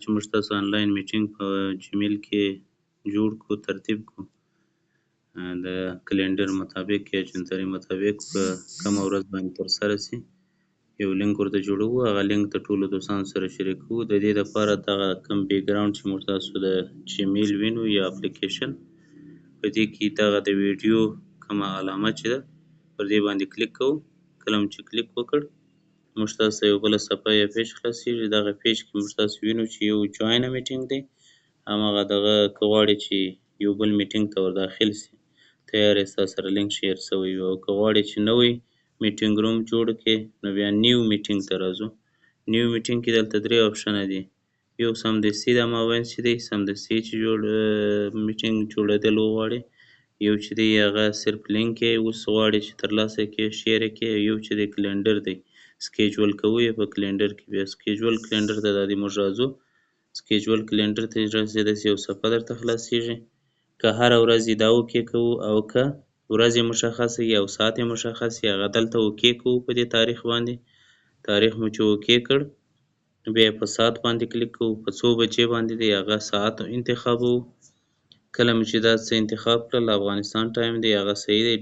چې موږ تاسو آنلاین میټینګ په جمیل کې جوړ کړو ترتیب کړو د کلندر مطابق یا جنتري مطابق په کومه ورځ باندې ترسره شي یو لینک ورته جوړوو هغه لینک د ټولو دوستانو سره شریکوو د دې لپاره دغه کوم بیک ګراوند چې موږ تاسو د جمیل وینو یا اپلیکیشن په دې کې دغه د ویډیو کومه علامه چې ده پر دې باندې کلیک کوو کله مو چې کلیک وکړ موږ تاسو ته یو بله صفحه یا پیج خلاصیږي دغه پیج کې موږ تاسو وینو چې یو جوین میټینګ دی هماغه دغه که غواړئ چې یو بل میټینګ ته ور داخل سي تیار یې ستاسو سره لینک شیر سوی وي او که غواړئ چې نوی میټینګ روم جوړ کړئ نو بیا نیو میټینګ ته راځو نیو میټینګ کې دلته درې آپشنه دي یو سمدستي دا مابین چې دی سمدستي چې میټینګ جوړېدل وغواړئ یو چې دی هغه صرف لینک یې اوس غواړئ چې ترلاسه کړئ شیر یې کړئ یو چې دی کلندر دی سکیجول کوو یې په کلندر کې بیا سکیجول کلندر ته دا دی موږ راځو سکیجول کلندر ته راسئ داسې یو صفحه درته خلاصیږي که هره ورځ یې دا اوکې کوو او که ورځ یې مشخصه وي او ساعت یې مشخص وي هغه دلته اوکې کوو په دې تاریخ باندې تاریخ مو چې اوکې کړ بیا یې په ساعت باندې کلیک کوو په څو بجې باندې دی هغه ساعت انتخابوو کله مو چې دا څه انتخاب کړل افغانستان ټایم دی هغه صحیح دی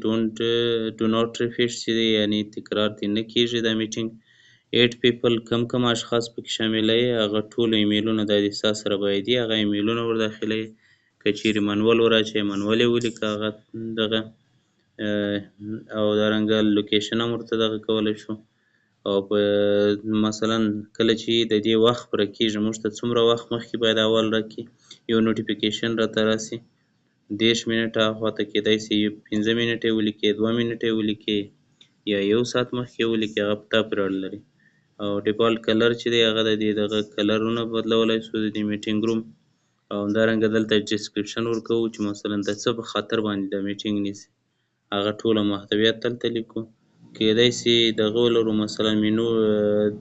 ډو ناټ ریپیټ چې دی یعنی تکرار دې نه کیږي دا میټینګ 8 پیپل کم اشخاص پکې شاملوي هغه ټول ایمیلونه د ستا سره باید وي هغه ایمیلونه ور داخلوي که چیرې منول ور اچوئ منول یې ولیکه هغه دغه او دارنګه لوکیشن هم ورته دغه کولی شو او په مثلا کله چې د دې وخت پوره کېږي موږ ته څومره وخت مخکې باید اول راکړي یو نوټیفیکیشن راته راسي 10 منټه هاخواته کېدای سي 15 منټه یې ولیکئ 2 منټه یې ولیکئ یا یو ساعت مخکې ولیکئ هغه په تا پورې اړه لري او ډیفالټ کلر چې دی هغه د دې دغه کلرونه بدلولی شو د دې میټینګ روم او همدارنګه دلته ډسکریپشن ورکوو چې مثلا د څه په خاطر باندې د میټینګ نیسي هغه ټوله محتویات دلته لیکو کېدای سي دغه ولرو مثلا مینو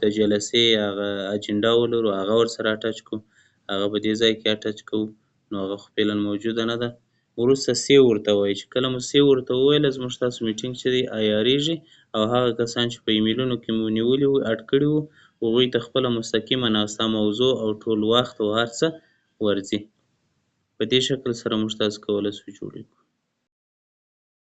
د جلسې هغه اجنډا ولرو هغه ورسره اټچ کړو هغه په دې ځای کې اټچ کوو نو هغه خو فعلا موجوده نه ده وروسته سیو ورته وایي چې کله مو سیو ورته وویله زموږ ستاسو میټینګ چې دی عیارېږي او هغه کسان چې په ایمیلونو کې مو نیولي وو اډ کړي وو هغوی ته خپله مستقیمه ناسته موضوع او ټول وخت او هر څه ورځي په دې شکل سره موږ تاسو کولی شو جوړ کړو